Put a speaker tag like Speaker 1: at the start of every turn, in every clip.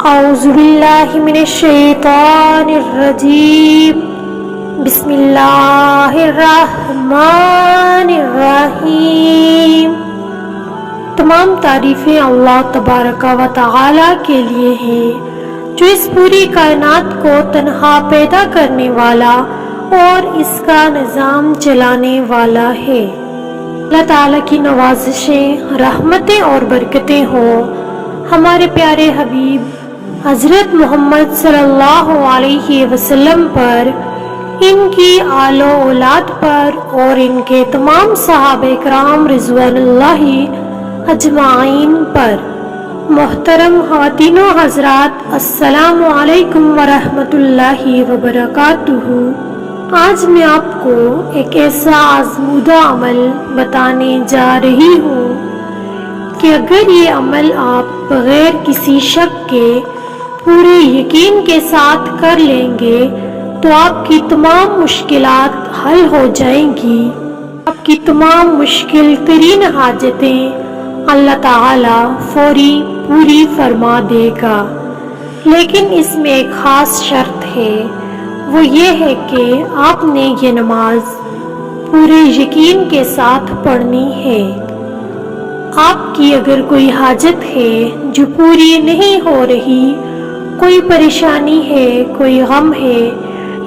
Speaker 1: اعوذ باللہ من الشیطان الرجیم بسم اللہ الرحمن الرحیم۔ تمام تعریفیں اللہ تبارک و تعالی کے لیے ہیں جو اس پوری کائنات کو تنہا پیدا کرنے والا اور اس کا نظام چلانے والا ہے۔ اللہ تعالیٰ کی نوازشیں، رحمتیں اور برکتیں ہوں ہمارے پیارے حبیب حضرت محمد صلی اللہ علیہ وسلم پر، ان کی آل و اولاد پر اور ان کے تمام صحابہ کرام رضوان اللہ اجمعین پر۔ محترم خواتین و حضرات، السلام علیکم ورحمۃ اللہ وبرکاتہ۔ آج میں آپ کو ایک ایسا آزمودہ عمل بتانے جا رہی ہوں کہ اگر یہ عمل آپ بغیر کسی شک کے پورے یقین کے ساتھ کر لیں گے تو آپ کی تمام مشکلات حل ہو جائیں گی، آپ کی تمام مشکل ترین حاجتیں اللہ تعالیٰ فوری پوری فرما دے گا۔ لیکن اس میں ایک خاص شرط ہے، وہ یہ ہے کہ آپ نے یہ نماز پورے یقین کے ساتھ پڑھنی ہے۔ آپ کی اگر کوئی حاجت ہے جو پوری نہیں ہو رہی، کوئی پریشانی ہے، کوئی غم ہے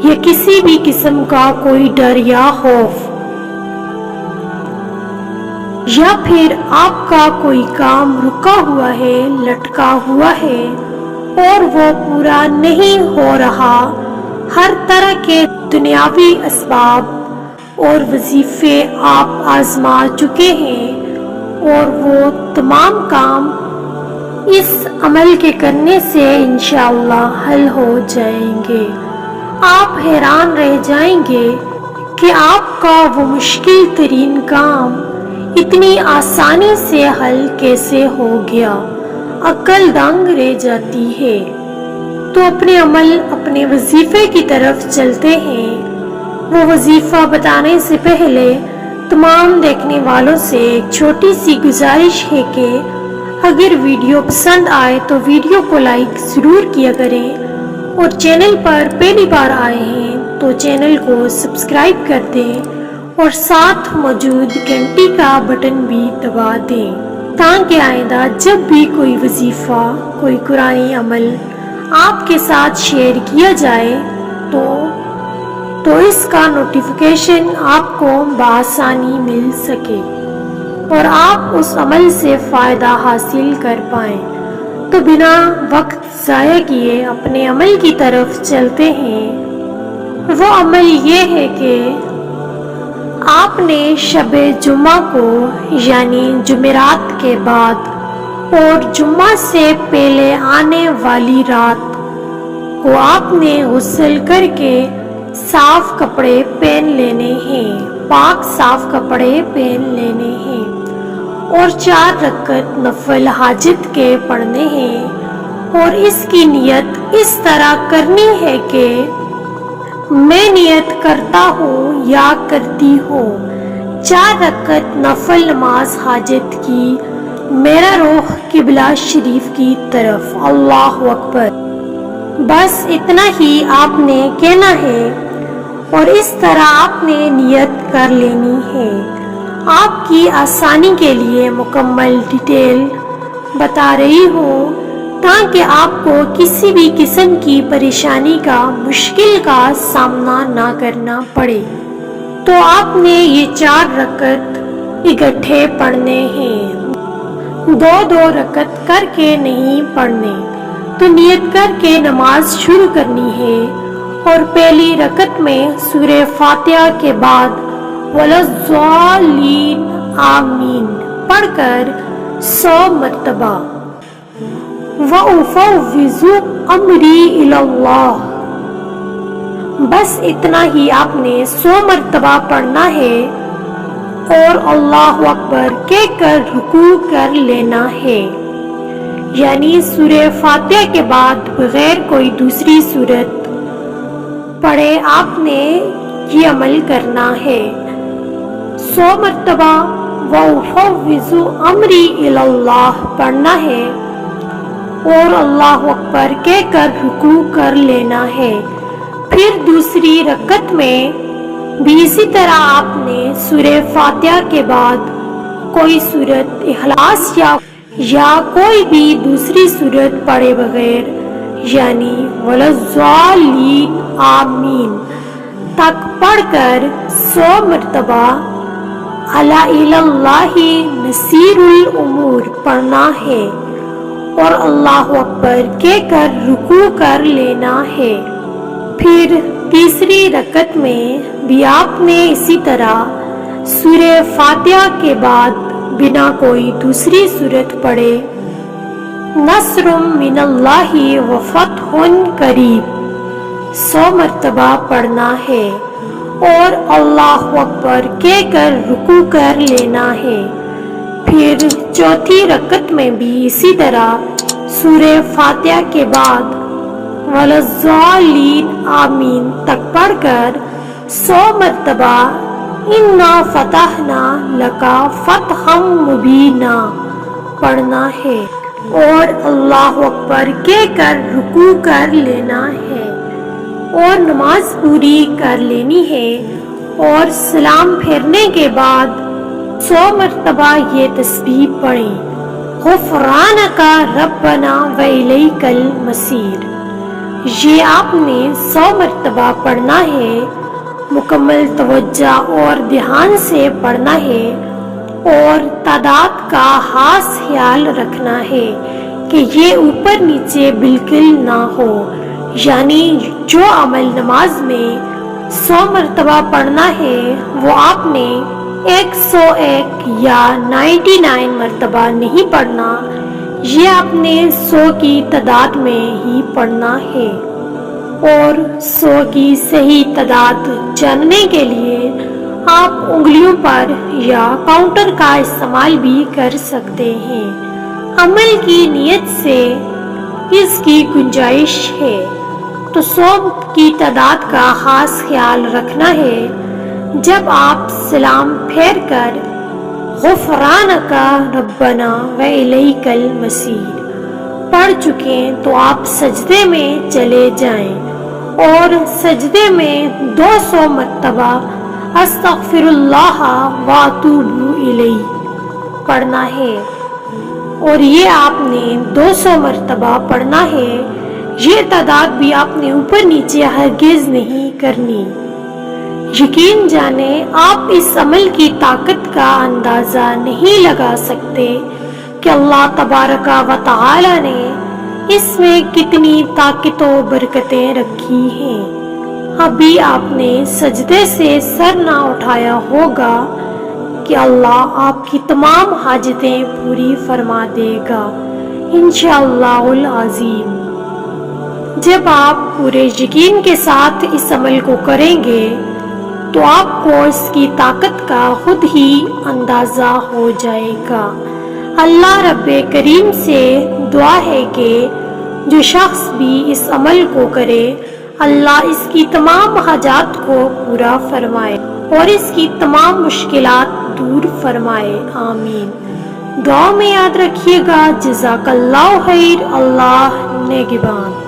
Speaker 1: یا کسی بھی قسم کا کوئی ڈر یا خوف، یا پھر آپ کا کوئی کام رکا ہوا ہے، لٹکا ہوا ہے اور وہ پورا نہیں ہو رہا، ہر طرح کے دنیاوی اسباب اور وظیفے آپ آزما چکے ہیں اور وہ تمام کام اس عمل کے کرنے سے انشاءاللہ حل ہو جائیں گے۔ آپ حیران رہ جائیں گے کہ آپ کا وہ مشکل ترین کام اتنی آسانی سے حل کیسے ہو گیا، عقل دنگ رہ جاتی ہے۔ تو اپنے عمل، اپنے وظیفے کی طرف چلتے ہیں۔ وہ وظیفہ بتانے سے پہلے تمام دیکھنے والوں سے ایک چھوٹی سی گزارش ہے کہ اگر ویڈیو پسند آئے تو ویڈیو کو لائک ضرور کیا کریں، اور چینل پر پہلی بار آئے ہیں تو چینل کو سبسکرائب کر دیں اور ساتھ موجود گھنٹی کا بٹن بھی دبا دیں تاکہ آئندہ جب بھی کوئی وظیفہ، کوئی قرآنی عمل آپ کے ساتھ شیئر کیا جائے تو اس کا نوٹیفیکیشن آپ کو بآسانی مل سکے اور آپ اس عمل سے فائدہ حاصل کر پائیں۔ تو بنا وقت ضائع کیے اپنے عمل کی طرف چلتے ہیں۔ وہ عمل یہ ہے کہ آپ نے شب جمعہ کو یعنی جمعرات کے بعد اور جمعہ سے پہلے آنے والی رات کو آپ نے غسل کر کے صاف کپڑے پہن لینے ہیں، پاک صاف کپڑے پہن لینے ہیں اور 4 رکعت نفل حاجت کے پڑھنے ہیں، اور اس کی نیت اس طرح کرنی ہے کہ میں نیت کرتا ہوں یا کرتی ہوں 4 رکعت نفل نماز حاجت کی، میرا رخ قبلہ شریف کی طرف، اللہ اکبر۔ بس اتنا ہی آپ نے کہنا ہے اور اس طرح آپ نے نیت کر لینی ہے۔ آپ کی آسانی کے لیے مکمل ڈیٹیل بتا رہی ہوں تاکہ آپ کو کسی بھی قسم کی پریشانی کا، مشکل کا سامنا نہ کرنا پڑے۔ تو آپ نے یہ 4 رکعت اکٹھے پڑھنے ہیں، 2 رکعت کر کے نہیں پڑھنے۔ تو نیت کر کے نماز شروع کرنی ہے اور پہلی رکعت میں سورہ فاتحہ کے بعد وَلَضَّالِّينَ آمین پڑھ کر 100 مرتبہ وَأُفَوِّضُ أَمْرِي إِلَى اللَّهِ، بس اتنا ہی آپ نے 100 مرتبہ پڑھنا ہے اور اللہ اکبر کہہ کر رکوع کر لینا ہے۔ یعنی سورہ فاتحہ کے بعد بغیر کوئی دوسری سورت پڑھے آپ نے یہ عمل کرنا ہے۔ 100 مرتبہ وَأُفَوِّضُ أَمْرِي إِلَى اللَّهِ پڑھنا ہے اور اللہ اکبر کہہ کر رکوع کر لینا ہے۔ پھر دوسری رکعت میں بھی اسی طرح آپ نے سورہ فاتحہ کے بعد کوئی سورت اخلاص یا کوئی بھی دوسری سورت پڑھے بغیر یعنی وَلَضَّالِّينَ آمین تک پڑھ کر 100 مرتبہ اَلَا إِلَى اللَّهِ نَصِيرُ الْأُمُورِ پڑھنا ہے اور اللہ اکبر کہہ کر رکوع کر لینا ہے۔ پھر تیسری رکعت میں بھی آپ نے اسی طرح سورہ فاتحہ کے بعد بنا کوئی دوسری سورت پڑھے نصر من اللہ وفتح قریب 100 مرتبہ پڑھنا ہے اور اللہ اکبر کہہ کر رکوع کر لینا ہے۔ پھر چوتھی رکعت میں بھی اسی طرح سورہ فاتحہ کے بعد وَلَضَّالِّينَ آمین تک پڑھ کر 100 مرتبہ اِنَّا فَتَحْنَا لَكَ فَتْحًا مُبِينًا پڑھنا ہے اور اللہ اکبر کہہ کر رکوع کر لینا ہے اور نماز پوری کر لینی ہے۔ اور سلام پھیرنے کے بعد 100 مرتبہ یہ تسبیح پڑھیں غفرانک ربنا وإلیک المصیر۔ یہ آپ نے 100 مرتبہ پڑھنا ہے، مکمل توجہ اور دھیان سے پڑھنا ہے اور تعداد کا خاص خیال رکھنا ہے کہ یہ اوپر نیچے بالکل نہ ہو، یعنی جو عمل نماز میں 100 مرتبہ پڑھنا ہے وہ آپ نے 101 یا 99 مرتبہ نہیں پڑھنا، یہ آپ نے 100 کی تعداد میں ہی پڑھنا ہے۔ اور 100 کی صحیح تعداد جاننے کے لیے آپ انگلیوں پر یا کاؤنٹر کا استعمال بھی کر سکتے ہیں۔ عمل کی نیت سے اس کی گنجائش ہے تو 100 کی تعداد کا خاص خیال رکھنا ہے۔ جب آپ سلام پھیر کر غفرانک ربنا وإلیک المصیر پڑھ چکیں تو آپ سجدے میں چلے جائیں اور سجدے میں 200 مرتبہ استغفر اللہ واتوب الیہ پڑھنا ہے اور یہ آپ نے 200 مرتبہ پڑھنا ہے۔ یہ تعداد بھی آپ نے اوپر نیچے ہرگز نہیں کرنی۔ یقین جانیں آپ اس عمل کی طاقت کا اندازہ نہیں لگا سکتے کہ اللہ تبارک و تعالی نے اس میں کتنی طاقت و برکتیں رکھی ہیں۔ ابھی آپ نے سجدے سے سر نہ اٹھایا ہوگا کہ اللہ آپ کی تمام حاجتیں پوری فرما دے گا انشاءاللہ العظیم۔ جب آپ پورے یقین کے ساتھ اس عمل کو کریں گے تو آپ کو اس کی طاقت کا خود ہی اندازہ ہو جائے گا۔ اللہ رب کریم سے دعا ہے کہ جو شخص بھی اس عمل کو کرے اللہ اس کی تمام حاجات کو پورا فرمائے اور اس کی تمام مشکلات دور فرمائے، آمین۔ دعا میں یاد رکھیے گا۔ جزاک اللہ خیر، اللہ نگہبان۔